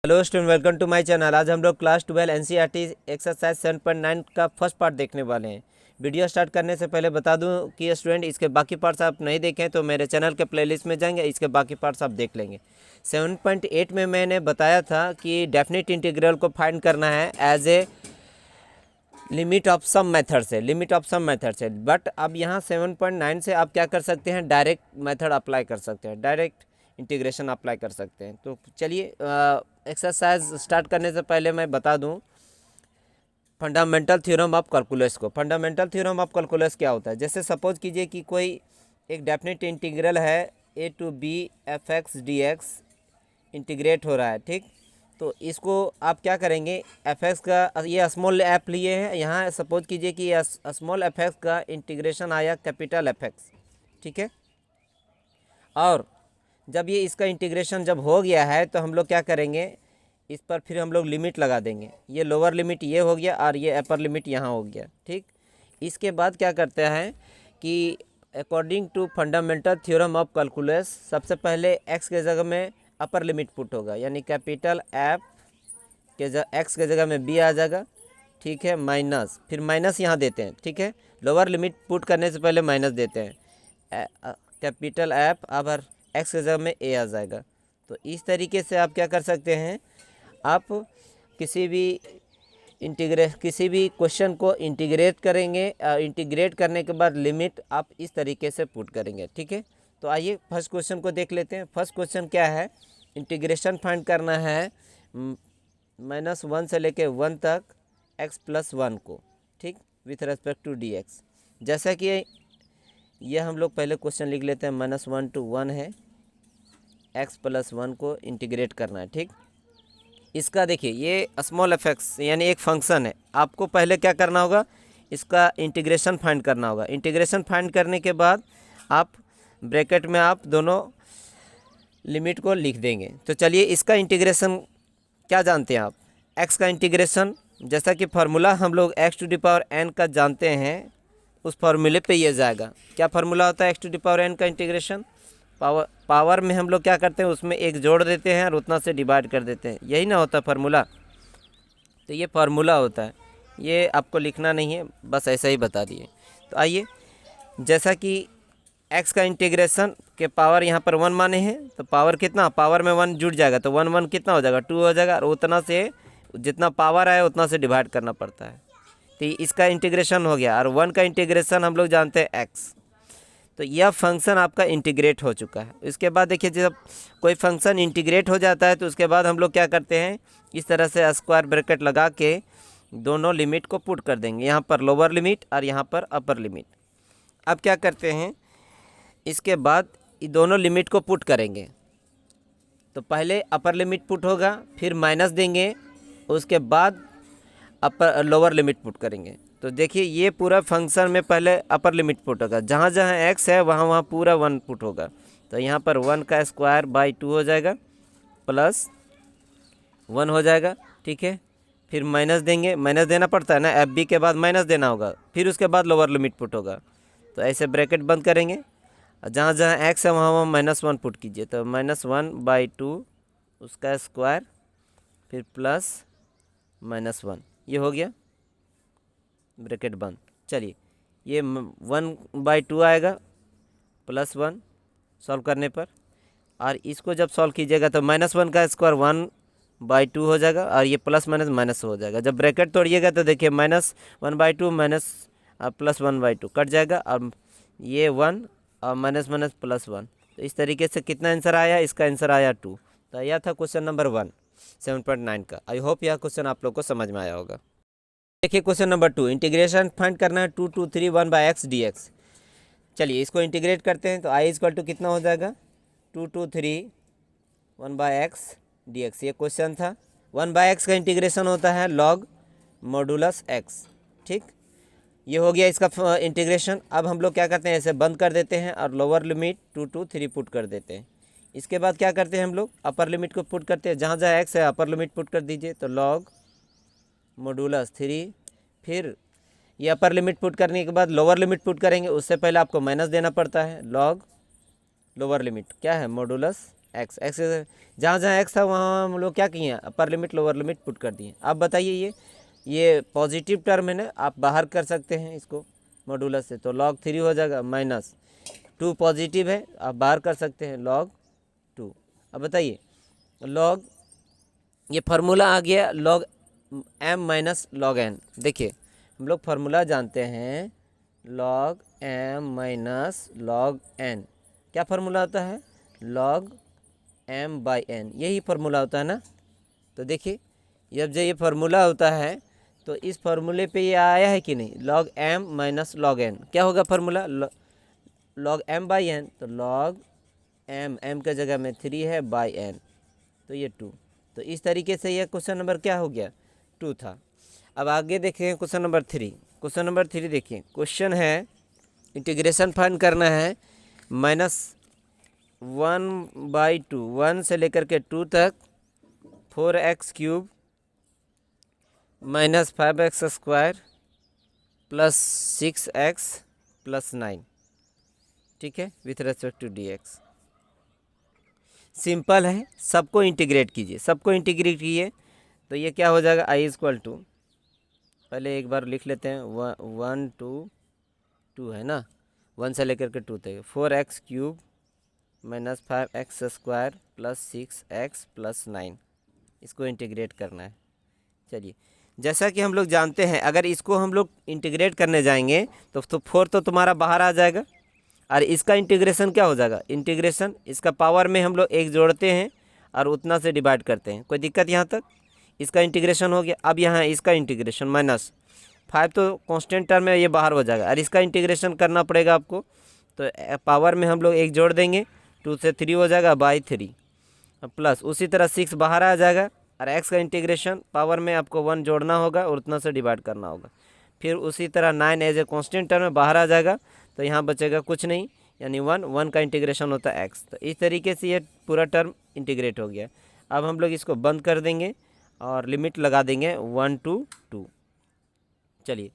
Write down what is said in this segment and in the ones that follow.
Hello student, welcome to my channel. आज हम लोग क्लास 12 एनसीईआरटी एक्सरसाइज 7.9 का फर्स्ट पार्ट देखने वाले हैं। वीडियो स्टार्ट करने से पहले बता दूं कि स्टूडेंट इसके बाकी पार्ट्स आप नहीं देखें तो मेरे चैनल के प्लेलिस्ट में जाएंगे, इसके बाकी पार्ट्स आप देख लेंगे। 7.8 में मैंने बताया था कि डेफिनेट इंटीग्रल को फाइंड करना है as a limit of sum method से, बट अब यहाँ 7.9 से आप क्या कर सकते हैं, डायरेक्ट मेथड अप्लाई कर सकते हैं, डायरेक्ट इंटीग्रेशन अप्लाई कर सकते हैं। तो चलिए एक्सरसाइज स्टार्ट करने से पहले मैं बता दूं फंडामेंटल थ्योरम ऑफ कैलकुलस को। फंडामेंटल थ्योरम ऑफ कैलकुलस क्या होता है? जैसे सपोज कीजिए कि कोई एक डेफिनेट इंटीग्रल है a to b fx dx integrate हो रहा है, ठीक। तो इसको आप क्या करेंगे, fx का ये स्मॉल एफ लिए हैं, यहाँ सपोज कीजिए कि स्मॉल fx का इंटीग्रेशन आया कैपिटल fx, ठीक है। और जब ये इसका इंटीग्रेशन जब हो गया है तो हम लोग क्या करेंगे, इस पर फिर हम लोग लिमिट लगा देंगे। ये लोअर लिमिट ये हो गया और ये अपर लिमिट यहाँ हो गया, ठीक। इसके बाद क्या करते हैं कि according to fundamental theorem of calculus सबसे पहले x के जगह में अपर लिमिट पुट होगा, यानी कैपिटल F के x के जगह में b आ जाएगा, ठीक है, माइनस, फिर माइनस यहाँ देते हैं, ठीक है। लोअर लिमिट पुट करने से पहले माइनस देते हैं, कैपिटल F अब x के जगह में a आ जाएगा। तो इस तरीके से आप क्या कर सकते हैं, आप किसी भी क्वेश्चन को इंटीग्रेट करेंगे, इंटीग्रेट करने के बाद लिमिट आप इस तरीके से पुट करेंगे, ठीक है। तो आइए फर्स्ट क्वेश्चन को देख लेते हैं। फर्स्ट क्वेश्चन क्या है, इंटीग्रेशन फाइंड करना है -1 से लेके 1 तक x + 1 को, ठीक, विथ रेस्पेक्ट टू dx। जैसा कि यह हम लोग पहले क्वेश्चन लिख लेते हैं, -1 to 1 है, x + 1 को इंटीग्रेट करना है, ठीक। इसका देखिए ये स्मॉल एफएक्स यानी एक फंक्शन है, आपको पहले क्या करना होगा, इसका इंटीग्रेशन फाइंड करना होगा। इंटीग्रेशन फाइंड करने के बाद आप ब्रैकेट में आप दोनों लिमिट को लिख देंगे। तो चलिए इसका इंटीग्रेशन क्या जानते हैं आप, x का इंटीग्रेशन, जैसा कि फार्मूला हम लोग x⁴n का जानते हैं, उस फार्मूले पे ये जाएगा। क्या फार्मूला होता है x⁴n का इंटीग्रेशन? पावर में हम लोग क्या करते हैं, उसमें एक जोड़ देते हैं और उतना से डिवाइड कर देते हैं, यही ना होता फार्मूला। तो ये फार्मूला होता है, ये आपको लिखना नहीं है, बस ऐसा ही बता दिए। तो आइए, जैसा कि x का इंटीग्रेशन के पावर यहाँ पर 1 माने हैं, तो पावर कितना, पावर में 1 जुड़ जाएगा, तो 1 1 कितना हो जाएगा, 2 हो जाएगा, और उतना से जितना पावर आए उतना से डिवाइड करना पड़ता है। तो इसका इंटीग्रेशन हो गया, और 1 का इंटीग्रेशन हम लोग जानते हैं x। तो यह फंक्शन आपका इंटीग्रेट हो चुका है। इसके बाद देखिए, जब कोई फंक्शन इंटीग्रेट हो जाता है तो उसके बाद हम लोग क्या करते हैं, इस तरह से स्क्वायर ब्रैकेट लगा के दोनों लिमिट को पुट कर देंगे, यहाँ पर लोअर लिमिट और यहाँ पर अपर लिमिट। अब क्या करते हैं, इसके बाद ये दोनों लिमिट को पुट करेंगे। तो पहले अपर लिमिट पुट होगा, फिर माइनस देंगे, उसके बाद अपर लोअर लिमिट पुट करेंगे। तो देखिए ये पूरा फंक्शन में पहले अपर लिमिट पुट होगा, जहाँ जहाँ x है वहाँ वहाँ पूरा 1 पुट होगा। तो यहाँ पर 1 का स्क्वायर बाई 2 हो जाएगा, प्लस 1 हो जाएगा, ठीक है। फिर माइनस देंगे, माइनस देना पड़ता है ना, FB के बाद माइनस देना होगा, फिर उसके बाद लोअर लिमिट पुट होगा। तो ऐसे ब्रैकेट बंद करेंगे, जहाँ जहाँ x है वहाँ वहाँ -1 पुट कीजिए। तो -1/2 उसका स्क्वायर, फिर प्लस -1, ये हो गया, ब्रैकेट बंद। चलिए ये 1/2 आएगा, +1 सॉल्व करने पर, और इसको जब सॉल्व कीजिएगा तो -1 का स्क्वायर 1/2 हो जाएगा, और ये प्लस माइनस माइनस हो जाएगा। जब ब्रैकेट तोड़िएगा तो देखिए -1/2 माइनस +1/2 कट जाएगा, और ये 1 और माइनस माइनस +1। तो इस तरीके से कितना आंसर आया, इसका आंसर आया 2। तो यह था क्वेश्चन नंबर 1 7.9 का। आई होप यह क्वेश्चन आप लोग को समझ में आया होगा। देखिए क्वेश्चन नंबर 2, इंटीग्रेशन फाइंड करना है 2 to 3 1/x dx। चलिए इसको इंटीग्रेट करते हैं। तो i = कितना हो जाएगा, 2 to 3 1/x dx। ये क्वेश्चन था। 1/x का इंटीग्रेशन होता है log मॉडुलस x, ठीक। ये हो गया इसका इंटीग्रेशन। अब हम लोग क्या करते हैं, ऐसे बंद कर देते हैं और लोअर लिमिट 2 to 3 पुट कर देते हैं। इसके बाद क्या करते हैं, हम लोग अपर लिमिट को पुट करते हैं, जहाँ जहाँ x है अपर लिमिट पुट कर दीजिए। तो log मॉडुलस 3, फिर ये अपर लिमिट पुट करने के बाद लोअर लिमिट पुट करेंगे, उससे पहले आपको माइनस देना पड़ता है। लॉग लोअर लिमिट क्या है, मॉडुलस एक्स एक्स जहाँ जहाँ एक्स था वहाँ हम लोग क्या किए, upper limit lower limit put कर दिए। अब बताइए ये पॉजिटिव टर्म है ना, आप बाहर कर सकते हैं इसको मॉडुलस से, तो log 3 हो जाएगा, माइनस 2 पॉजिटिव है, आप बाहर कर सकते हैं log 2। अब बताइए log, ये फार्मूला आ गया log m minus log n। देखिए हम लोग फार्मूला जानते हैं log m minus log n, क्या फार्मूला होता है, log m बाई n, यही फार्मूला होता है ना। तो देखिए जब ये फार्मूला होता है तो इस फार्मूले पे ये आया है कि नहीं, log m minus log n, क्या होगा formula, log m by n, तो log m के जगह में 3 है बाई n, तो ये 2। तो इस तरीके से ये क्वेश्चन नंबर क्या हो गया, 2 था। अब आगे देखें क्वेश्चन नंबर 3। क्वेश्चन नंबर 3 देखिए, क्वेश्चन है इंटीग्रेशन फाइंड करना है -1/2, 1 से लेकर के 2 तक 4x³ minus 5x² plus 6x plus 9, ठीक है, with respect to dx। Simple है, सबको इंटीग्रेट कीजिए, सबको इंटीग्रेट कीजिए तो ये क्या हो जाएगा, i इक्वल टू, पहले एक बार लिख लेते हैं, 1 2 2 है ना, 1 से लेकर के 2 तक 4x³ minus 5x² plus 6x plus 9, इसको इंटीग्रेट करना है। चलिए जैसा कि हम लोग जानते हैं, अगर इसको हम लोग इंटीग्रेट करने जाएंगे तो 4 तो तुम्हारा बाहर आ जाएगा, और इसका इंटीग्रेशन क्या हो जाएगा, इंटीग्रेशन इसका पावर में हम लोग एक जोड़ते हैं और उतना से डिवाइड करते हैं, कोई दिक्कत यहाँ तक, इसका इंटीग्रेशन हो गया। अब यहाँ इसका इंटीग्रेशन -5 तो कांस्टेंट टर्म में ये बाहर हो जाएगा, और इसका इंटीग्रेशन करना पड़ेगा आपको, तो पावर में हम लोग एक जोड़ देंगे, 2 से 3 हो जाएगा बाई 3, प्लस उसी तरह 6 बाहर आ जाएगा, और x का इंटीग्रेशन पावर में आपको 1 जोड़ना होगा और उतना से डिवाइड करना होगा। फिर उसी तरह 9 एज ए कांस्टेंट टर्म में बाहर आ जाएगा, तो यहाँ बचेगा कुछ नहीं, यानी 1 का इंटीग्रेशन होता है x। तो इस तरीके से ये पूरा टर्म इंटीग्रेट हो गया। अब हम लोग इसको बंद कर देंगे और लिमिट लगा देंगे 1 to 2। चलिए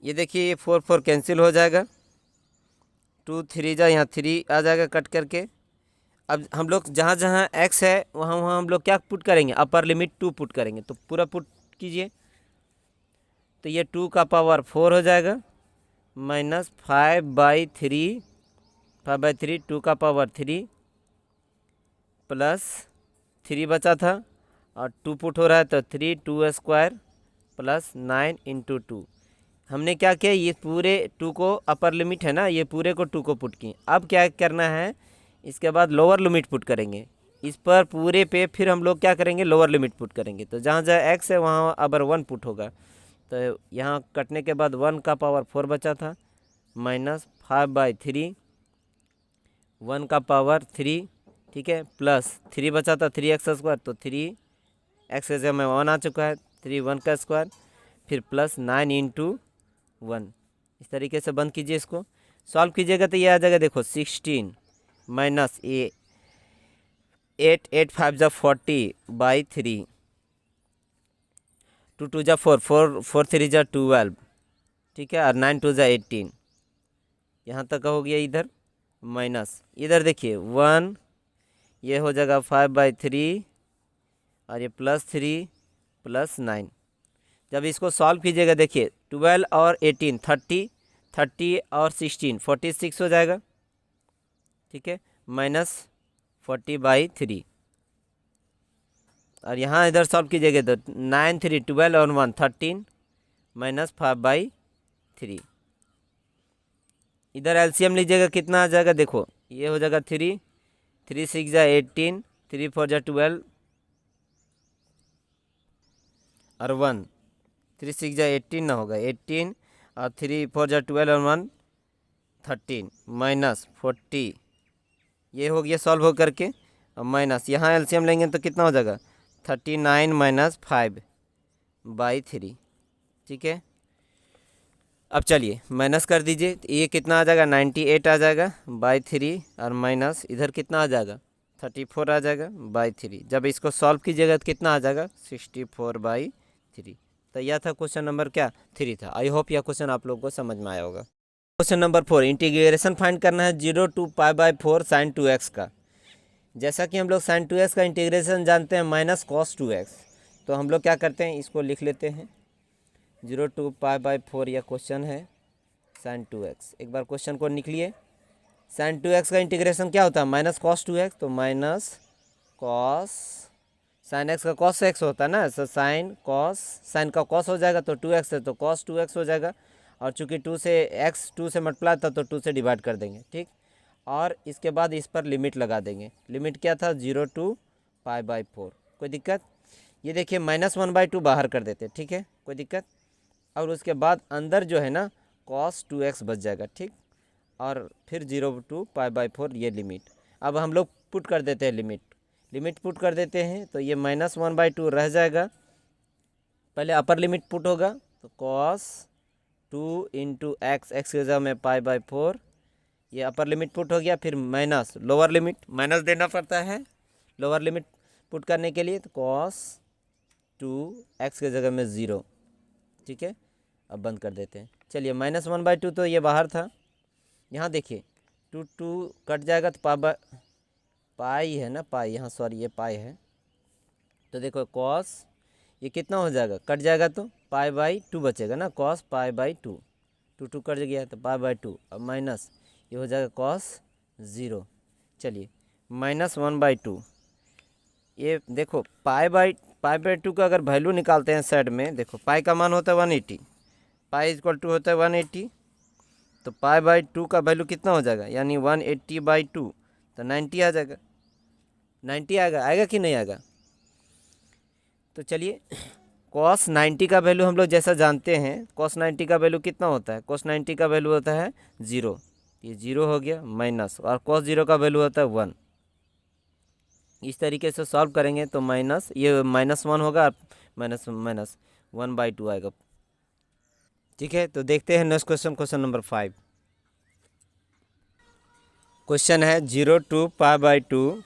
ये देखिए, ये 4 4 कैंसिल हो जाएगा, 2 3 जा, यहाँ 3 आ जाएगा कट करके। अब हम लोग जहाँ जहाँ x है वहाँ वहाँ हम लोग क्या पुट करेंगे, अपर लिमिट 2 पुट करेंगे, तो पूरा पुट कीजिए, तो ये 2 का पावर 4 हो जाएगा, माइनस 5/3, 2 का पावर 3 प्लस 3 बचा था, और 2 पुट हो रहा है तो 3 2² प्लस 9 × 2। हमने क्या किया, ये पूरे 2 को, अपर लिमिट है ना, ये पूरे को 2 को पुट किए। अब क्या करना है, इसके बाद लोअर लिमिट पुट करेंगे, इस पर पूरे पे फिर हम लोग क्या करेंगे, लोअर लिमिट पुट करेंगे। तो जहाँ जहाँ x है वहाँ अबर 1 पुट होगा, तो यहाँ कटने के बाद 1 का पावर 4 बचा था, -5/3, 1 का पावर 3, ठीक है, प्लस 3 बचा था 3x², तो 3x के जगह में 1 आ चुका है, 3 1 का स्क्वायर, फिर प्लस 9 × 1। इस तरीके से बंद कीजिए, इसको सॉल्व कीजिएगा तो ये आ जाएगा, देखो 16 माइनस 8 8 5 जा 40/3, 2 2 जा 4 4 3 जा 12, ठीक है, और 9 2 जा 18, यहाँ तक हो गया। इधर माइनस, इधर देखिए 1, ये हो जाएगा 5/3, और ये +3 प्लस 9। जब इसको सॉल्व कीजिएगा देखिए 12 और 18 30, 30 और 16 46 हो जाएगा, ठीक है, -40/3। और यहाँ इधर सॉल्व कीजिएगा तो 9 3 12 और 1 13 -5/3। इधर एलसीएम लीजिएगा, कितना आ जाएगा, देखो ये हो जाएगा 3 3 6 जा 18, 3 4 जा 12 और 1, 3 6 जा 18 ना होगा 18, और 3 4 जा 12 और 1 13 -40। ये हो गया सॉल्व हो करके, और माइनस यहाँ एलसीएम लेंगे तो कितना हो जाएगा, 39 - 5/3, ठीक है। अब चलिए माइनस कर दीजिए, तो ये कितना आ जाएगा, 98 आ जाएगा /3, और माइनस इधर कितना आ जाएगा, 34 आ जाएगा /3। जब इसको सॉल्व कीजिएगा तो कितना आ जाएगा, 64/3। तो यह था क्वेश्चन नंबर क्या, 3 था। आई होप यह क्वेश्चन आप लोगों को समझ में आया होगा। क्वेश्चन नंबर 4, इंटीग्रेशन फाइंड करना है 0 to π/4 sin 2x का। जैसा कि हम लोग साइन 2x का इंटीग्रेशन जानते हैं माइनस कॉस 2x, तो हम लोग क्या करते हैं, इसको लिख लेते हैं 0 to π/4 यह क्वेश्चन है साइन 2x। एक बार क्वेश्चन को निकलिए। साइन 2x का इंटीग्रेशन क्या होता है, माइनस कॉस 2x, तो माइनस कॉस साइन x का कॉस x होता है ना, तो साइन कॉस, साइन का कॉस हो जाएगा तो 2x है तो कॉस 2x हो जाएगा, और चूंकि 2 से x 2 से मल्टीप्लाई था तो 2 से डिवाइड कर देंगे, ठीक। और इसके बाद इस पर लिमिट लगा देंगे। लिमिट क्या था, 0 to π/4। कोई दिक्कत? ये देखिए -1/2 बाहर कर देते, ठीक है, कोई दिक्कत? और उसके बाद अंदर जो है ना cos 2x बच जाएगा, ठीक। और फिर 0 to π/4 ये लिमिट। अब हम लोग पुट कर देते हैं लिमिट पुट कर देते हैं, तो ये -1/2 रह जाएगा। पहले अपर लिमिट पुट होगा तो cos 2 × x, x की जगह में π/4, ये अपर लिमिट पुट हो गया। फिर माइनस लोअर लिमिट, माइनस देना पड़ता है लोअर लिमिट पुट करने के लिए, तो cos 2 x की जगह में 0, ठीक है। अब बंद कर देते हैं। चलिए -1/2 तो ये बाहर था, यहाँ देखिए 2 कट जाएगा तो पाई है ना, पाई, यहाँ सॉरी ये पाई है, तो देखो cos ये कितना हो जाएगा, कट जाएगा तो π/2 बचेगा ना, cos π/2, 2 कट गया तो π/2। अब माइनस ये हो जाएगा cos 0। चलिए -1/2, ये देखो π/2 का अगर वैल्यू निकालते हैं साइड में, देखो पाई का मान होता है 180, पाई = होता है 180, तो π/2 का वैल्यू कितना हो जाएगा, यानी 180/2, तो 90 आ जाएगा। 90 आएगा कि नहीं आएगा? तो चलिए cos 90 का वैल्यू हम लोग जैसा जानते हैं, cos 90 का वैल्यू कितना होता है, cos 90 का वैल्यू होता है 0, ये 0 हो गया माइनस, और cos 0 का वैल्यू होता है 1। इस तरीके से सॉल्व करेंगे तो माइनस ये -1 होगा, माइनस 1/2 आएगा, ठीक है। तो देखते हैं next question, question number 5। Question है 0 to π/2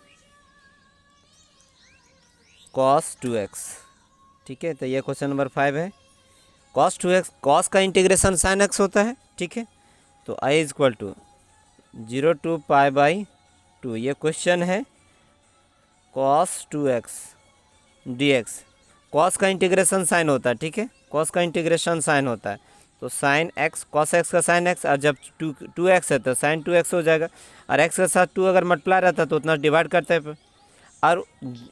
cos 2x, ठीक है। तो ये क्वेश्चन नंबर 5 है। cos 2x, cos का इंटीग्रेशन sin x होता है, ठीक है। तो i = 0 to π/2, ये क्वेश्चन है cos 2x dx। cos का इंटीग्रेशन साइन होता है, ठीक है, cos का इंटीग्रेशन साइन होता है, तो sin x, cos x का sin x, और जब 2x है तो sin 2x हो जाएगा, और x के साथ 2 अगर मल्टीप्लाई रहता है तो उतना डिवाइड करते हैं। और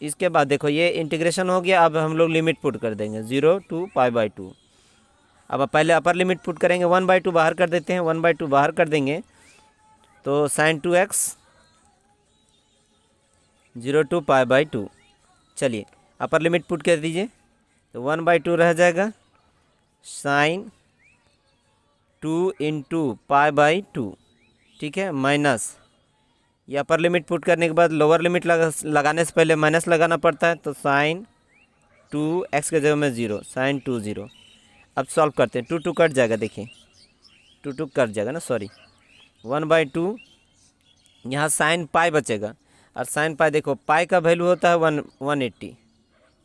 इसके बाद देखो ये इंटीग्रेशन हो गया, अब हम लोग लिमिट पुट कर देंगे 0 to π/2। अब पहले अपर लिमिट पुट करेंगे, 1/2 बाहर कर देते हैं, 1/2 बाहर कर देंगे तो sin 2x 0 to π/2। चलिए अपर लिमिट पुट कर दीजिए, तो 1/2 रह जाएगा, sin 2 × π/2, ठीक है, माइनस ये अपर लिमिट पुट करने के बाद लोअर लिमिट लगाने से पहले माइनस लगाना पड़ता है, तो sin 2x के जगह में 0, sin 2 0। अब सॉल्व करते हैं, 2 कट जाएगा, देखिए 2 कट जाएगा ना, सॉरी 1/2, यहाँ sin पाई बचेगा, और sin पाई देखो पाई का वैल्यू होता है 180,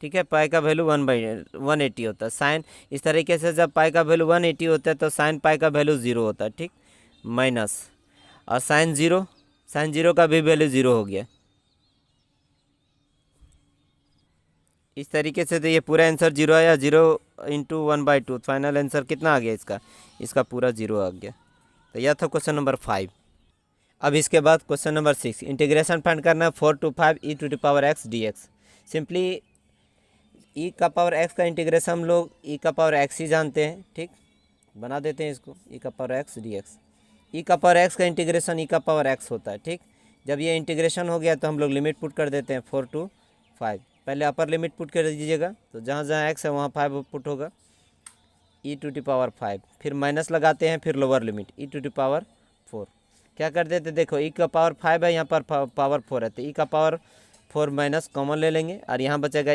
ठीक है, पाई का वैल्यू 1/180 होता है। साइन इस तरीके से जब पाई का वैल्यू 180 होता है तो साइन पाई का वैल्यू 0 होता है, ठीक, माइनस, और साइन 0 का भी वैल्यू 0 हो गया। इस तरीके से तो ये पूरा आंसर 0 आया, 0 × 1/2, फाइनल आंसर कितना आ गया इसका पूरा 0 आ गया। तो यह था क्वेश्चन नंबर 5। अब इसके बाद क्वेश्चन नंबर 6, इंटीग्रेशन फाइंड करना है 4 to 5 e⁻x dx। Simply e⁻x का इंटीग्रेशन हम लोग e⁻x ही जानते हैं, ठीक, बना देते हैं इसको e⁻x dx। e⁻x का इंटीग्रेशन e⁻x होता है, ठीक। जब ये इंटीग्रेशन हो गया तो हम लोग लिमिट पुट कर देते हैं 4 to 5। पहले अपर लिमिट पुट कर दीजिएगा, तो जहाँ जहाँ x है वहाँ 5 पुट होगा, e⁻5, फिर माइनस लगाते हैं, फिर लोअर लिमिट e⁻4। क्या कर देते, देखो e⁻5 है, यहाँ पर पावर 4 है, तो e⁻4 माइनस कॉमन ले लेंगे, और यहाँ बचेगा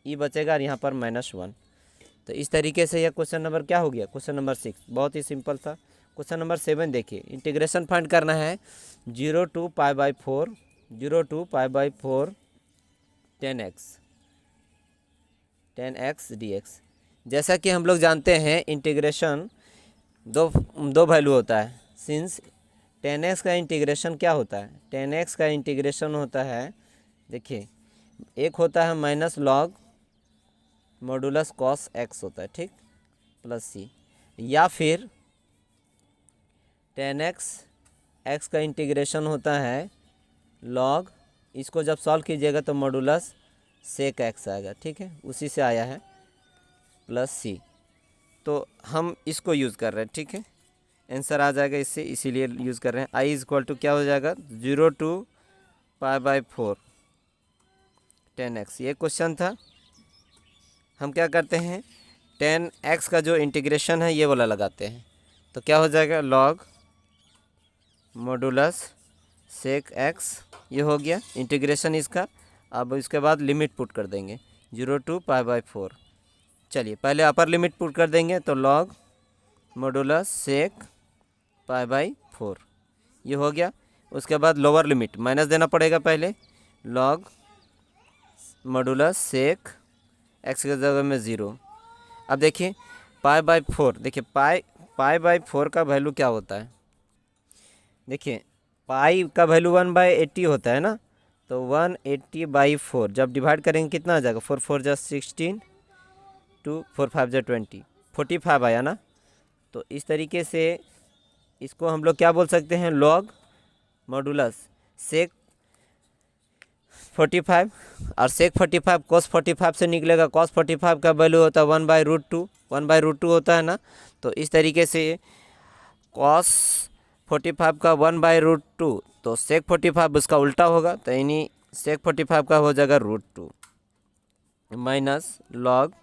e बचेगा, और यहाँ पर -1। तो इस तरीके से यह क्वेश्चन नंबर क्या हो गया, क्वेश्चन नंबर 6, बहुत ही सिंपल था। क्वेश्चन नंबर 7 देखिए, इंटीग्रेशन फाइंड करना है 0 to π/4 10x dx। जैसा कि हम लोग जानते हैं इंटीग्रेशन दो वैल्यू होता है, सिंस 10x का इंटीग्रेशन क्या होता है, 10x का इंटीग्रेशन होता है देखिए एक होता है minus log modulus cos x होता है, ठीक, प्लस सी, या फिर टेन एक्स का इंटीग्रेशन होता है लॉग, इसको जब सॉल्व कीजिएगा तो मॉडुलस सेक एक्स आएगा, ठीक है, उसी से आया है, प्लस सी। तो हम इसको यूज़ कर रहे हैं, ठीक है, आंसर आ जाएगा इससे, इसीलिए यूज़ कर रहे हैं। आई इज इक्वल टू क्या हो जाएगा 0 to π/4 10x, ये क्वेश्चन था। हम क्या करते हैं 10x का जो इंटीग्रेशन है ये वाला लगाते हैं, तो क्या हो जाएगा लॉग मॉडुलस सेक एक्स, ये हो गया इंटीग्रेशन इसका। अब इसके बाद लिमिट पुट कर देंगे 0 to π/4। चलिए पहले अपर लिमिट पुट कर देंगे, तो लॉग मॉडुलस सेक π/4 ये हो गया। उसके बाद लोअर लिमिट माइनस देना पड़ेगा पहले, लॉग मॉडुलस सेक एक्स के जगह में 0। अब देखिए π/4, देखिए π/4 का वैल्यू क्या होता है, देखिए पाई का वैल्यू 1/80 होता है ना, तो 180/4 जब डिवाइड करेंगे कितना आ जाएगा, 4 4 जा 16, 2 4 5 जा 20, 45 आया ना। तो इस तरीके से इसको हम लोग क्या बोल सकते हैं, लॉग मॉडुलस सेक 45 और सेक 45 कॉस 45 से निकलेगा, कॉस 45 का वैल्यू होता है 1/√2, 1/√2 होता है ना। तो इस तरीके से कॉस 45 का 1/√2, तो सेक 45 उसका उल्टा होगा, तो यानी सेक 45 का हो जाएगा √2 माइनस लॉग,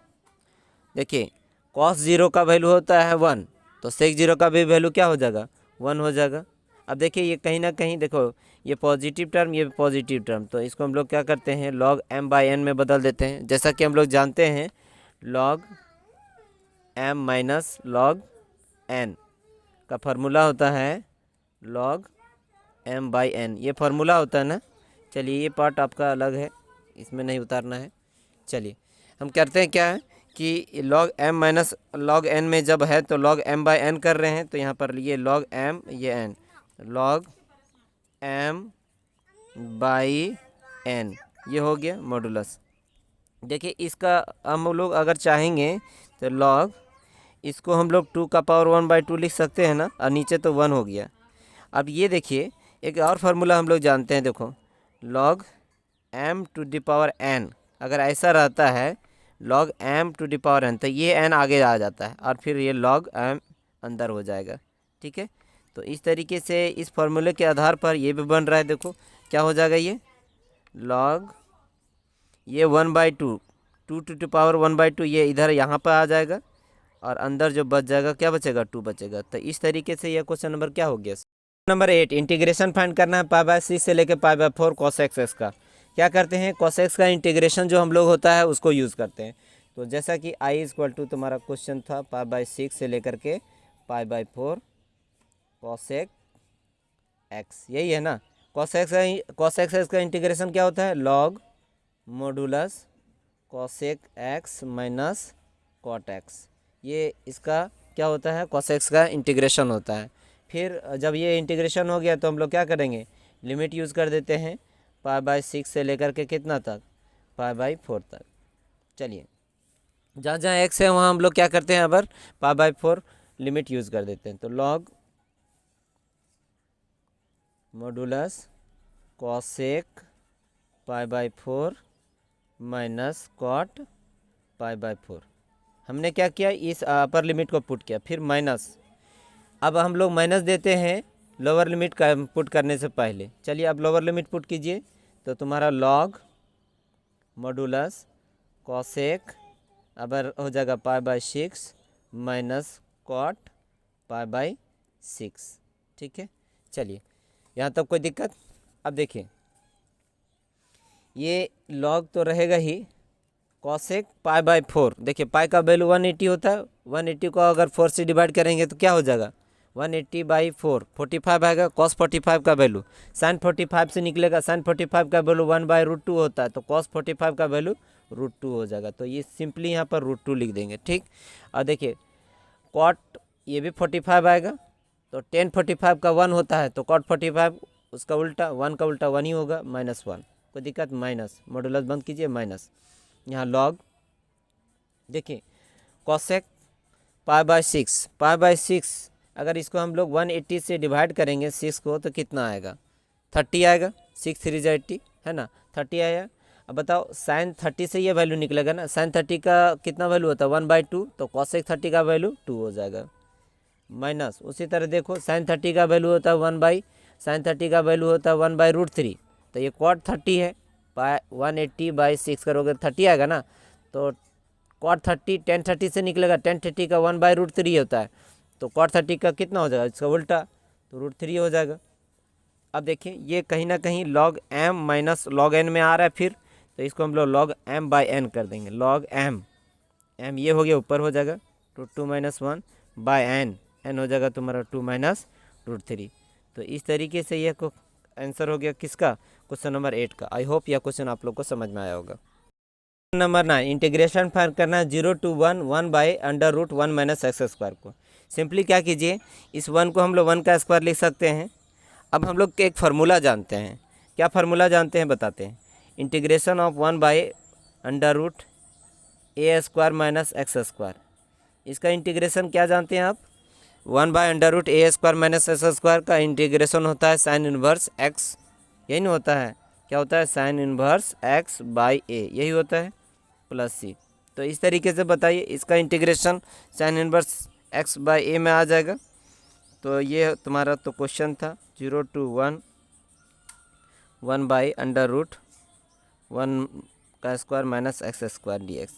देखिए कॉस 0 का वैल्यू होता है 1, तो सेक 0 का भी वैल्यू क्या हो जाएगा 1 हो जाएगा। अब देखिए ये कहीं ना कहीं देखो ये पॉजिटिव टर्म, ये पॉजिटिव टर्म, तो इसको हम लोग क्या करते हैं log m/n में बदल देते हैं। जैसा कि हम लोग जानते हैं log m minus log n का फार्मूला होता है log m/n, ये फार्मूला होता है ना। चलिए ये पार्ट आपका अलग है, इसमें नहीं उतारना है। चलिए हम करते हैं क्या है कि log m minus log n में जब है तो log m/n कर रहे हैं, तो यहाँ पर ये log m ये n, log m/n ये हो गया मॉडुलस। देखिए इसका हम लोग अगर चाहेंगे तो log इसको हम लोग 2 का पावर 1/2 लिख सकते हैं ना, और नीचे तो 1 हो गया। अब ये देखिए एक और फार्मूला हम लोग जानते हैं, देखो log m⁴n अगर ऐसा रहता है log m⁴n, तो ये n आगे आ जाता है और फिर ये log m अंदर हो जाएगा, ठीक है। तो इस तरीके से इस फार्मूले के आधार पर ये भी बन रहा है, देखो क्या हो जाएगा ये log ये 1/2, 2 to the power 1/2 ये इधर यहाँ पर आ जाएगा, और अंदर जो बच जाएगा क्या बचेगा 2 बचेगा। तो इस तरीके से ये क्वेश्चन नंबर क्या हो गया। नंबर 8 इंटीग्रेशन फाइंड करना है π/6 से लेकर π/4 cos x का। क्या करते हैं cos x का इंटीग्रेशन जो हम लोग होता है उसको यूज़ करते हैं। तो जैसा कि i इक्वल टू तुम्हारा क्वेश्चन था π/6 से लेकर के π/4 cos x, यही है ना। cos x का इंटीग्रेशन क्या होता है log modulus cos x minus cot x, ये इसका क्या होता है cos x का इंटीग्रेशन होता है। फिर जब ये इंटीग्रेशन हो गया तो हम लोग क्या करेंगे लिमिट यूज़ कर देते हैं π/6 से लेकर के कितना तक π/4 तक। चलिए जहाँ जहाँ x है वहाँ हम लोग क्या करते हैं अब π/4 लिमिट यूज़ कर देते हैं। तो log modulus cos π/4 minus cot π/4, हमने क्या किया इस अपर लिमिट को पुट किया, फिर माइनस, अब हम लोग माइनस देते हैं लोअर लिमिट का पुट करने से पहले। चलिए अब लोअर लिमिट पुट कीजिए, तो तुम्हारा log मॉडुलस cos अब हो जाएगा π/6 माइनस cot π/6, ठीक है। चलिए यहाँ तक कोई दिक्कत। अब देखिए ये log तो रहेगा ही, cos π/4, देखिए पाई का वैल्यू 180 होता है, 180 को अगर 4 से डिवाइड करेंगे तो क्या हो जाएगा 180/4 45 आएगा। cos 45 का वैल्यू sin 45 से निकलेगा, sin 45 का वैल्यू 1/√2 होता है, तो cos 45 का वैल्यू √2 हो जाएगा। तो ये सिंपली यहाँ पर √2 लिख देंगे, ठीक। और देखिए cot ये भी 45 आएगा, तो tan 45 का 1 होता है, तो cot 45 उसका उल्टा 1 का उल्टा 1 ही होगा -1। कोई दिक्कत, माइनस, मॉडुलस बंद कीजिए, माइनस, यहाँ लॉग, देखिए कॉसेक पाई/6 अगर इसको हम लोग 180 से डिवाइड करेंगे 6 को तो कितना आएगा, 30 आएगा, 6 3 जा 80 है ना, 30 आया। अब बताओ साइन 30 से ये वैल्यू निकलेगा ना, साइन 30 का कितना वैल्यू होता है 1/2, तो कॉसेक 30 का वैल्यू 2 हो जाएगा, माइनस उसी तरह देखो साइन 30 का वैल्यू होता है 1/साइन 30 का वैल्यू होता है 1/√3, तो ये कॉट 30 है, 180/6 करोगे 30 आएगा ना, तो कॉट 30 tan 30 से निकलेगा, tan 30 का 1/√3 होता है, तो कॉट 30 का कितना हो जाएगा, इसका उल्टा, तो √3 हो जाएगा। अब देखिए ये कहीं ना कहीं log m minus log n में आ रहा है, फिर तो इसको हम लोग log m/n कर देंगे, log m ये हो गया ऊपर हो जाएगा, √2 - 1/n, n हो जाएगा तुम्हारा 2 - √3। तो इस तरीके से ये आंसर हो गया किसका, क्वेश्चन नंबर 8 का। आई होप यह क्वेश्चन आप लोग को समझ में आया होगा। नंबर 9, इंटीग्रेशन फाइंड करना है 0 to 1 1/√1 - x² को। सिंपली क्या कीजिए, इस 1 को हम लोग 1 का स्क्वायर लिख सकते हैं। अब हम लोग एक फार्मूला जानते हैं, क्या फार्मूला जानते हैं बताते हैं, इंटीग्रेशन ऑफ 1/√a² - x²। इसका इंटीग्रेशन क्या जानते हैं आप, 1/√a² - x² का इंटीग्रेशन होता है साइन इन्वर्स x, यही नहीं होता है, क्या होता है साइन इन्वर्स x/a, यही होता है, प्लस c। तो इस तरीके से बताइए इसका इंटीग्रेशन साइन इन्वर्स x/a में आ जाएगा। तो ये तुम्हारा तो क्वेश्चन था 0 to 1 1/√1 का स्क्वायर माइनस x² dx।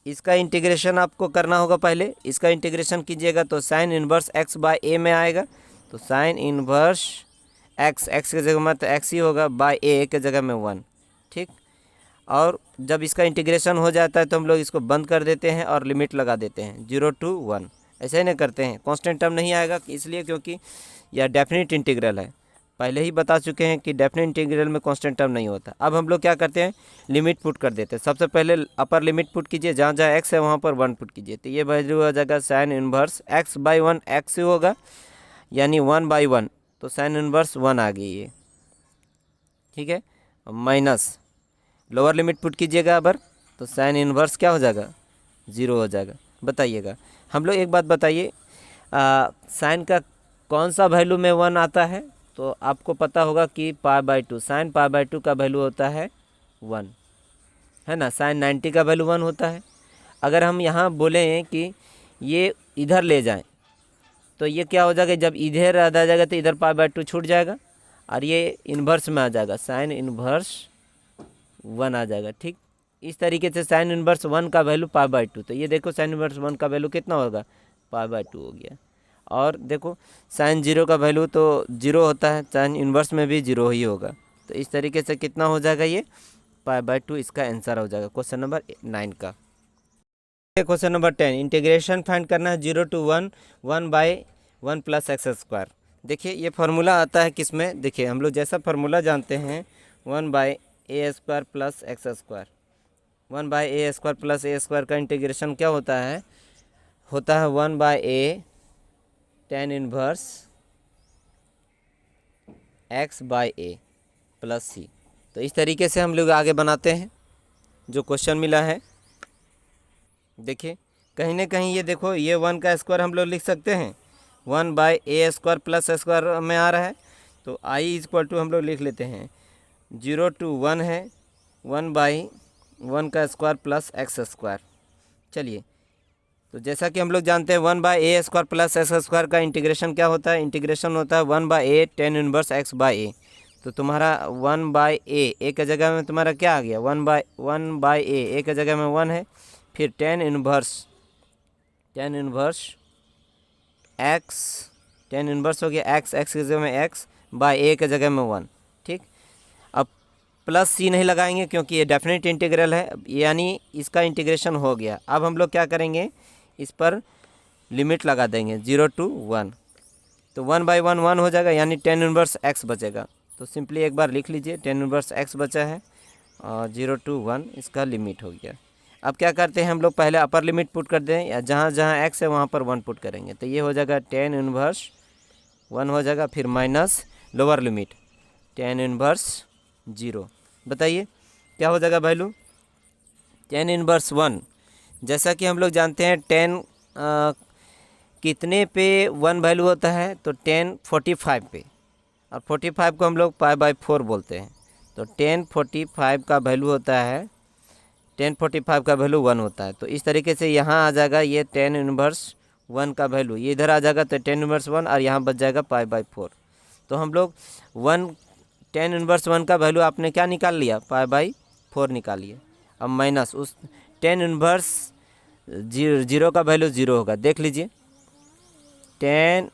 इसका इंटीग्रेशन आपको करना होगा, पहले इसका इंटीग्रेशन कीजिएगा तो साइन इन्वर्स x/a में आएगा, तो साइन इन्वर्स x की जगह में तो x ही होगा, बाय a के जगह में 1, ठीक। और जब इसका इंटीग्रेशन हो जाता है तो हम लोग इसको बंद कर देते हैं और लिमिट लगा देते हैं 0 to 1, ऐसे ही नहीं करते हैं, कांस्टेंट टर्म नहीं आएगा, इसलिए क्योंकि यह डेफिनेट इंटीग्रल है, पहले ही बता चुके हैं कि डेफिनेट इंटीग्रल में कांस्टेंट टर्म नहीं होता। अब हम लोग क्या करते हैं, लिमिट पुट कर देते हैं। सबसे पहले अपर लिमिट पुट कीजिए, जहाँ जहाँ x है वहाँ पर 1 पुट कीजिए, तो ये वैल्यू हो जाएगा साइन इन्वर्स x/1 x होगा, यानी 1/1, तो साइन इन्वर्स 1 आ गई ये, ठीक है, माइनस लोअर लिमिट पुट कीजिएगा अबर, तो साइन इन्वर्स क्या हो जाएगा 0 हो जाएगा। बताइएगा हम लोग एक बात बताइए, साइन का कौन सा वैल्यू में 1 आता है, तो आपको पता होगा कि π/2, साइन π/2 का वैल्यू होता है 1, है ना, साइन 90 का वैल्यू 1 होता है। अगर हम यहाँ बोलें कि ये इधर ले जाएं तो ये क्या हो जाएगा, जब इधर आ जाएगा तो इधर π/2 छूट जाएगा और ये इन्वर्स में आ जाएगा, साइन इन्वर्स 1 आ जाएगा, ठीक। इस तरीके से साइन इन्वर्स 1 का वैल्यू π/2, तो ये देखो साइन इन्वर्स 1 का वैल्यू कितना होगा, π/2 हो गया। और देखो साइन 0 का वैल्यू तो 0 होता है, साइन इन्वर्स में भी 0 ही होगा, तो इस तरीके से कितना हो जाएगा ये π/2, इसका आंसर हो जाएगा क्वेश्चन नंबर 9 का। क्वेश्चन नंबर 10, इंटीग्रेशन फाइंड करना है 0 to 1 1/1 + x²। देखिए ये फार्मूला आता है किसमें, देखिए हम लोग जैसा फार्मूला जानते हैं 1/a² + x², 1/a² + a² का इंटीग्रेशन क्या होता है 1/a tan inverse x/a + c। तो इस तरीके से हम लोग आगे बनाते हैं जो क्वेश्चन मिला है। देखिए कहीं ना कहीं ये देखो ये 1 का स्क्वायर हम लोग लिख सकते हैं, 1/a² + x² में आ रहा है, तो i = हम लोग लिख लेते हैं 0 to 1 है 1/1 का स्क्वायर + x²। चलिए तो जैसा कि हम लोग जानते हैं 1/a² + x² का इंटीग्रेशन क्या होता है, इंटीग्रेशन होता है 1/a tan इन्वर्स x/a। तो तुम्हारा 1/a की जगह में तुम्हारा क्या आ गया, 1/a की जगह में 1 है, फिर tan इन्वर्स हो गया x की जगह में x/a की जगह में 1, ठीक। अब प्लस c नहीं लगाएंगे क्योंकि ये डेफिनेट इंटीग्रल है, यानी इसका इंटीग्रेशन हो गया। अब हम लोग क्या करेंगे, इस पर लिमिट लगा देंगे 0 to 1, तो 1/1 1 हो जाएगा, यानी tan इन्वर्स x बचेगा। तो सिंपली एक बार लिख लीजिए tan इन्वर्स x बचा है और 0 to 1 इसका लिमिट हो गया। अब क्या करते हैं हम लोग, पहले अपर लिमिट पुट कर दें, या जहाँ जहाँ x है वहाँ पर 1 पुट करेंगे, तो ये हो जाएगा tan इन्वर्स 1 हो जाएगा, फिर minus lower limit tan inverse 0, बताइए क्या हो जाएगा वैल्यू, टेन इनवर्स वन। जैसा कि हम लोग जानते हैं टेन कितने पे वन वैल्यू होता है, तो 1045 पे, और 45 को हम लोग पाई/4 बोलते हैं। तो 1045 का वैल्यू होता है, 1045 का वैल्यू 1 होता है। तो इस तरीके से यहाँ आ जाएगा ये 10 इनवर्स 1 का वैल्यू, ये इधर आ जाएगा तो 10 इनवर्स 1, और यहाँ बच जाएगा पाई/4। तो हम लोग 10 इनवर्स 1 का वैल्यू आपने क्या निकाल लिया, पाई/4 निकालिए। अब माइनस उस 10 इनवर्स जीरो का वैल्यू 0 होगा, देख लीजिए 10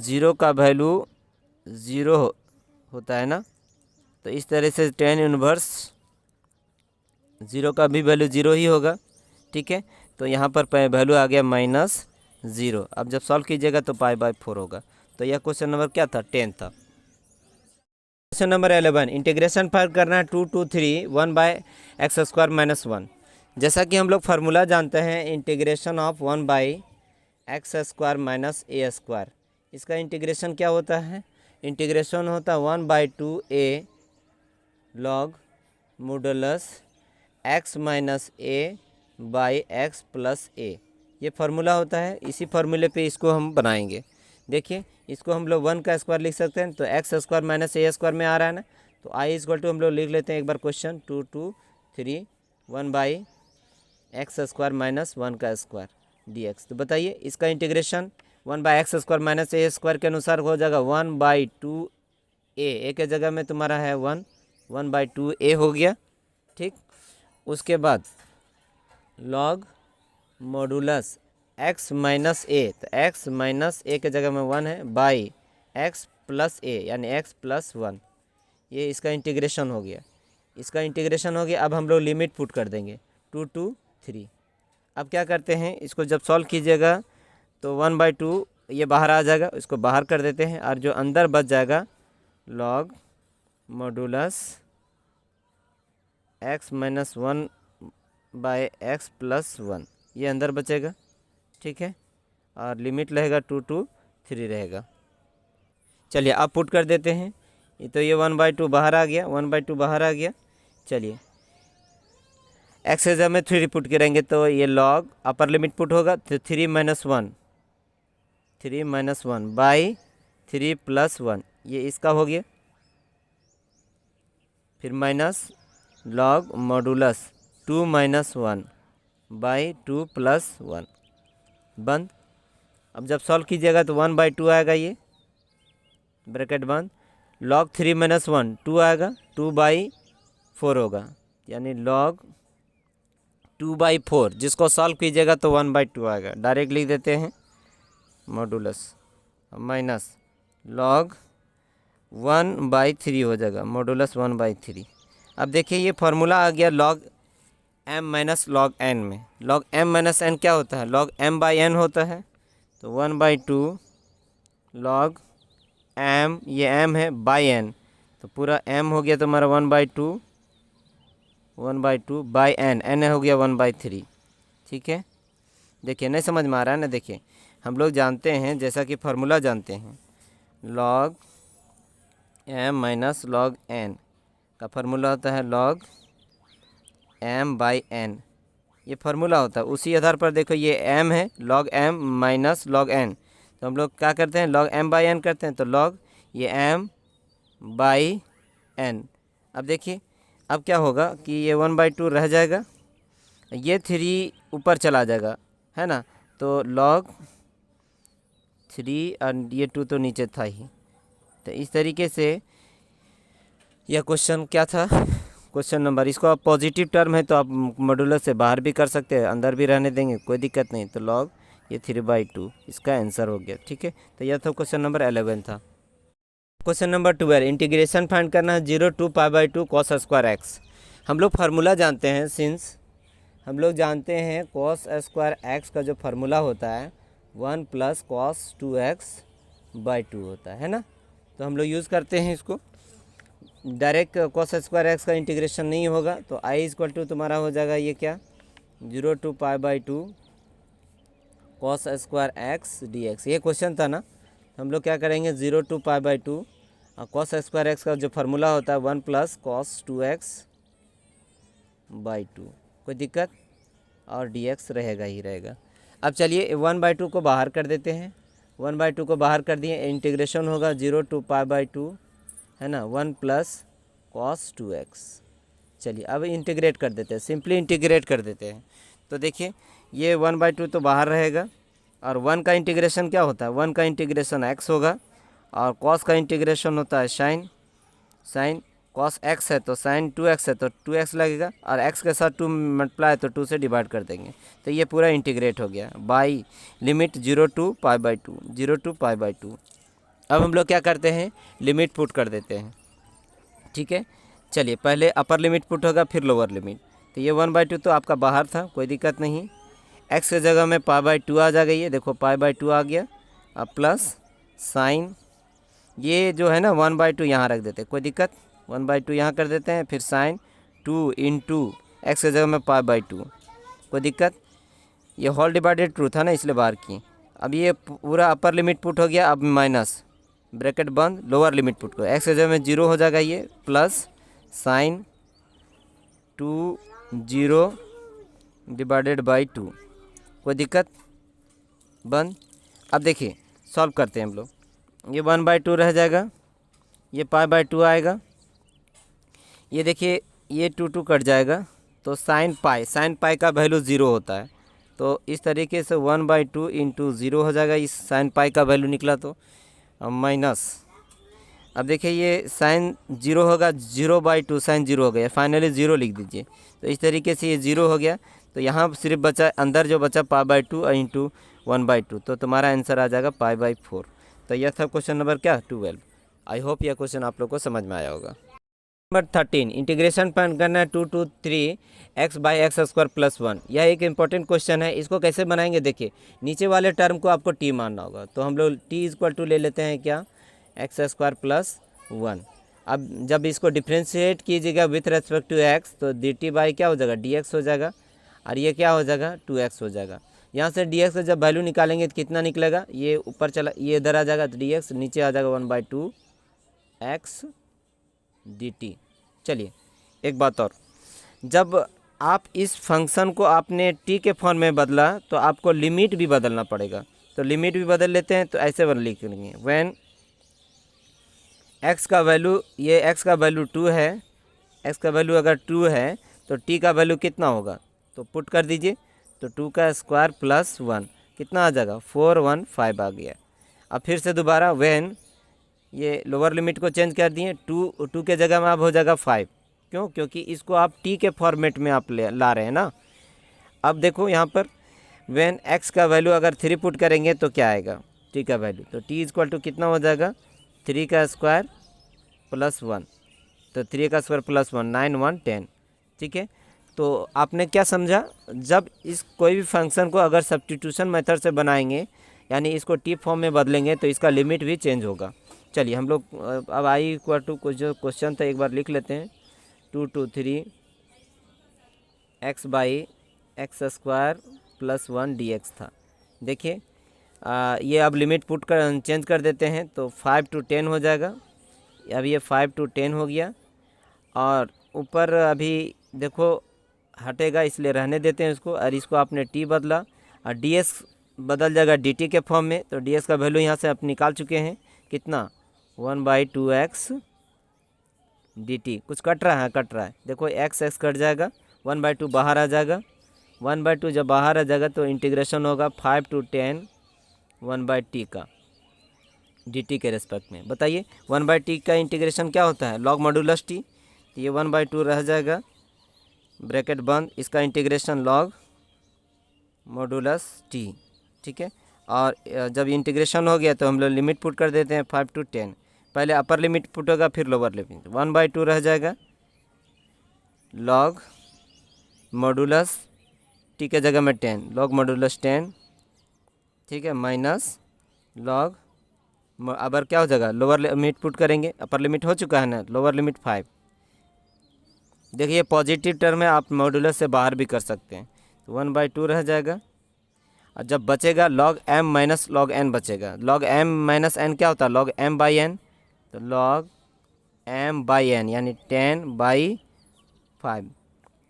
0 का वैल्यू 0 होता है ना। तो इस तरह से 10 इनवर्स 0 का भी वैल्यू 0 ही होगा, ठीक है। तो यहाँ पर वैल्यू आ गया -0। अब जब सॉल्व कीजिएगा तो पाई/4 होगा। तो यह क्वेश्चन नंबर क्या था, 10 था। क्वेश्चन नंबर 11, इंटीग्रेशन फाइंड करना है 2 2 3 1/x² - 1। जैसा कि हम लोग फार्मूला जानते हैं इंटीग्रेशन ऑफ 1/x² - a²। इसका इंटीग्रेशन क्या होता है, इंटीग्रेशन होता है 1/2a log modulus x - a/x + a। ये फार्मूला होता है, इसी फार्मूले पे इसको हम बनाएंगे। देखिए इसको हम लोग 1 का स्क्वायर लिख सकते हैं, तो x² - a² में आ रहा है ना। तो i हम लोग लिख लेते हैं एक बार क्वेश्चन 2 2 3 1/x² - 1 का स्क्वायर dx। तो बताइए इसका इंटीग्रेशन 1/x² - a² के अनुसार हो जाएगा 1/2a। ए के जगह में तुम्हारा है 1/2a हो गया, ठीक। उसके बाद log मॉडुलस x - a, तो x - a के जगह में 1 है, बाई x + a यानी x + 1। ये इसका इंटीग्रेशन हो गया, इसका इंटीग्रेशन हो गया। अब हम लोग लिमिट पुट कर देंगे 2 2 3। अब क्या करते हैं, इसको जब सॉल्व कीजिएगा तो 1/2 ये बाहर आ जाएगा, इसको बाहर कर देते हैं, और जो अंदर बच जाएगा log मॉडुलस x - 1/x + 1, ये अंदर बचेगा, ठीक है। और लिमिट रहेगा 2 2 3 रहेगा। चलिए अब पुट कर देते हैं, ये तो ये 1/2 बाहर आ गया, 1/2 बाहर आ गया। चलिए x के जगह में 3 पुट करेंगे, तो ये log अपर लिमिट पुट होगा, तो 3 - 1/3 + 1, ये इसका हो गया। फिर माइनस log मॉडुलस 2 - 1/2 + 1 बंद। अब जब सॉल्व कीजिएगा तो 1/2 आएगा, ये ब्रैकेट बंद। log 3 - 1 2 आएगा, 2/4 होगा, यानी log 2/4। जिसको सॉल्व कीजिएगा तो 1/2 आएगा, डायरेक्ट लिख देते हैं मॉडुलस माइनस log 1/3 हो जाएगा, मॉडुलस 1/3। अब देखिए ये फार्मूला आ गया log m - log n में। log m - n क्या होता है, log m/n होता है। तो 1/2 log m, ये m है, बाई n, तो पूरा m हो गया तुम्हारा 1/2 बाई n, n हो गया 1/3, ठीक है। देखिए नहीं समझ में आ रहा है ना, देखिए हम लोग जानते हैं, जैसा कि फार्मूला जानते हैं log m - log n का फार्मूला होता है log m/n, ये फार्मूला होता है। उसी आधार पर देखो ये m है, log m - log n, तो हम लोग क्या करते हैं log m/n करते हैं, तो log ये m/n। अब देखिए अब क्या होगा कि ये 1/2 रह जाएगा, ये 3 ऊपर चला जाएगा, है ना। तो log 3 और ये 2 तो नीचे था ही। तो इस तरीके से यह क्वेश्चन क्या था, क्वेश्चन नंबर, इसको आप पॉजिटिव टर्म है तो आप मॉडुलस से बाहर भी कर सकते हैं, अंदर भी रहने देंगे, कोई दिक्कत नहीं। तो log ये 3/2 इसका आंसर हो गया, ठीक है। तो यह तो क्वेश्चन नंबर 11 था। क्वेश्चन नंबर 12, इंटीग्रेशन फाइंड करना है 0 to π/2 cos² x। हम लोग फार्मूला जानते हैं, सिंस हम लोग जानते हैं cos² x का जो फार्मूला होता है 1 + cos 2x/2 होता है ना। तो हम लोग यूज़ करते हैं इसको, डायरेक्ट cos² x का इंटीग्रेशन नहीं होगा। तो i तुम्हारा हो जाएगा ये क्या, 0 to π/2 cos² x dx। ये क्वेश्चन था ना, हम लोग क्या करेंगे 0 to π/2, कॉस स्क्वायर एक्स का जो फार्मूला होता है 1 प्लस कॉस 2x बाई 2, कोई दिक्कत, और dx रहेगा ही रहेगा। अब चलिए 1/2 को बाहर कर देते हैं, 1/2 को बाहर कर दिए, इंटीग्रेशन होगा 0 to π/2 है ना, 1 प्लस कॉस 2x। चलिए अब इंटीग्रेट कर देते हैं, सिंपली इंटीग्रेट कर देते हैं। तो देखिए ये 1/2 तो बाहर रहेगा, और 1 का इंटीग्रेशन क्या होता है, 1 का इंटीग्रेशन x होगा, और कॉस का इंटीग्रेशन होता है साइन कॉस x है तो साइन 2x है तो 2x लगेगा, और x के साथ 2 मल्टीप्लाई तो 2 से डिवाइड कर देंगे, तो ये पूरा इंटीग्रेट हो गया बाई लिमिट 0 to π/2, 0 to π/2। अब हम लोग क्या करते हैं, लिमिट पुट कर देते हैं, ठीक है। चलिए पहले अपर लिमिट पुट होगा फिर लोअर लिमिट, तो ये 1/2 तो आपका बाहर था, कोई दिक्कत नहीं, x के जगह में π/2 आ जाएगा, ये देखो π/2 आ गया, अब प्लस साइन ये जो है ना 1/2 यहाँ रख देते, कोई दिक्कत, 1/2 यहाँ कर देते हैं, फिर साइन 2 इंटू एक्स के जगह में π/2, कोई दिक्कत, ये होल डिवाइडेड ट्रू था ना इसलिए बाहर की। अब ये पूरा अपर लिमिट पुट हो गया, अब माइनस ब्रैकेट बंद, लोअर लिमिट पुट को, एक्स के जगह में 0 हो जाएगा, ये प्लस साइन 2 0 डिवाइडेड बाई 2, कोई दिक्कत, बंद। अब देखिए सॉल्व करते हैं हम लोग, ये 1/2 रह जाएगा, ये π/2 आएगा, ये देखिए ये 2 कट जाएगा, तो साइन पाई का वैल्यू 0 होता है, तो इस तरीके से 1/2 इंटू 0 हो जाएगा, इस साइन पाई का वैल्यू निकला, तो माइनस, अब देखिए ये साइन 0 होगा, 0/2 साइन 0 हो गया, फाइनली 0 लिख दीजिए, तो इस तरीके से ये 0 हो गया, तो यहाँ सिर्फ बचा, अंदर जो बचा π/2 इंटू 1/2, तो तुम्हारा आंसर आ जाएगा π/4। तो यह था क्वेश्चन नंबर क्या 12। आई होप यह क्वेश्चन आप लोग को समझ में आया होगा। नंबर 13, इंटीग्रेशन फाइंड करना है 2 to 3 x/x² + 1। यह एक इंपॉर्टेंट क्वेश्चन है, इसको कैसे बनाएंगे, देखिए नीचे वाले टर्म को आपको t मानना होगा, तो हम लोग t = ले लेते हैं क्या, x² + 1। अब जब इसको डिफ्रेंशिएट कीजिएगा विथ रेस्पेक्ट टू x, तो dt बाई क्या हो जाएगा, dx हो जाएगा, और ये क्या हो जाएगा 2x हो जाएगा। यहाँ से dx का जब वैल्यू निकालेंगे तो कितना निकलेगा, ये ऊपर चला, ये इधर आ जाएगा, तो dx नीचे आ जाएगा 1/2 x dt। चलिए एक बात और, जब आप इस फंक्शन को आपने t के फॉर्म में बदला तो आपको लिमिट भी बदलना पड़ेगा, तो लिमिट भी बदल लेते हैं, तो ऐसे लिख लेंगे, व्हेन x का वैल्यू, ये x का वैल्यू 2 है, x का वैल्यू अगर 2 है तो t का वैल्यू कितना होगा, तो पुट कर दीजिए, तो 2 का स्क्वायर प्लस 1 कितना आ जाएगा 415 आ गया। अब फिर से दोबारा व्हेन, ये लोअर लिमिट को चेंज कर दिए, 2 के जगह में अब हो जाएगा 5, क्यों, क्योंकि इसको आप t के फॉर्मेट में आप ला रहे हैं ना। अब देखो यहाँ पर व्हेन x का वैल्यू अगर 3 पुट करेंगे तो क्या आएगा, t का वैल्यू, तो t = कितना हो जाएगा 3 का स्क्वायर प्लस 1, तो 3 का स्क्वायर प्लस 1 9 1 10, ठीक है। तो आपने क्या समझा, जब इस कोई भी फंक्शन को अगर सब्स्टिट्यूशन मेथड से बनाएंगे, यानी इसको टी फॉर्म में बदलेंगे, तो इसका लिमिट भी चेंज होगा। चलिए हम लोग अब i = जो क्वेश्चन था एक बार लिख लेते हैं, 2 to 3 x/x² + 1 dx था। देखिए ये अब लिमिट पुट कर चेंज कर देते हैं, तो 5 to 10 हो जाएगा, अब ये 5 to 10 हो गया, और ऊपर अभी देखो हटेगा इसलिए रहने देते हैं इसको, और इसको आपने t बदला, और ds बदल जाएगा dt के फॉर्म में, तो ds का वैल्यू यहाँ से आप निकाल चुके हैं, कितना 1/2x dt, कुछ कट रहा है, देखो x कट जाएगा, 1/2 बाहर आ जाएगा, 1/2 जब बाहर आ जाएगा तो इंटीग्रेशन होगा 5 to 10 1/t का dt के रेस्पेक्ट में। बताइए 1/t का इंटीग्रेशन क्या होता है, log मॉड्यूलस t, तो ये 1/2 रह जाएगा, ब्रैकेट बंद, इसका इंटीग्रेशन log मॉड्यूलस t, ठीक है। और जब इंटीग्रेशन हो गया तो हम लोग लिमिट पुट कर देते हैं 5 to 10, पहले अपर लिमिट पुट होगा फिर लोअर लिमिट, 1/2 रह जाएगा, log मॉड्यूलस t के जगह में 10, log मॉड्यूलस 10, ठीक है, माइनस log, अब क्या हो जाएगा, लोअर लिमिट पुट करेंगे, अपर लिमिट हो चुका है ना, लोअर लिमिट 5। देखिए पॉजिटिव टर्म है, आप मॉड्यूलस से बाहर भी कर सकते हैं, तो 1/2 रह जाएगा, और जब बचेगा log m - log n बचेगा, log m - n क्या होता है, log m/n, तो log m/n यानी 10/5,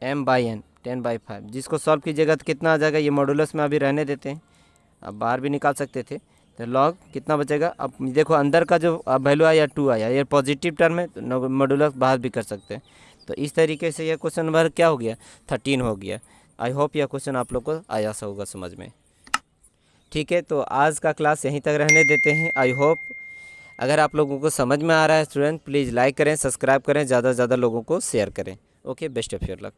m/n 10/5, जिसको सॉल्व कीजिएगा तो कितना आ जाएगा, ये मॉडुलस में अभी रहने देते हैं, अब बाहर भी निकाल सकते थे। तो लॉग कितना बचेगा, अब देखो अंदर का जो वैल्यू आया 2 आया, ये पॉजिटिव टर्म है तो मॉडुलस बाहर भी कर सकते हैं। तो इस तरीके से यह क्वेश्चन नंबर क्या हो गया, 13 हो गया। आई होप यह क्वेश्चन आप लोग को आया सा होगा समझ में। ठीक है, तो आज का क्लास यहीं तक रहने देते हैं। आई होप अगर आप लोगों को समझ में आ रहा है स्टूडेंट, प्लीज़ लाइक करें, सब्सक्राइब करें, ज़्यादा से ज़्यादा लोगों को शेयर करें। Okay, best of your luck.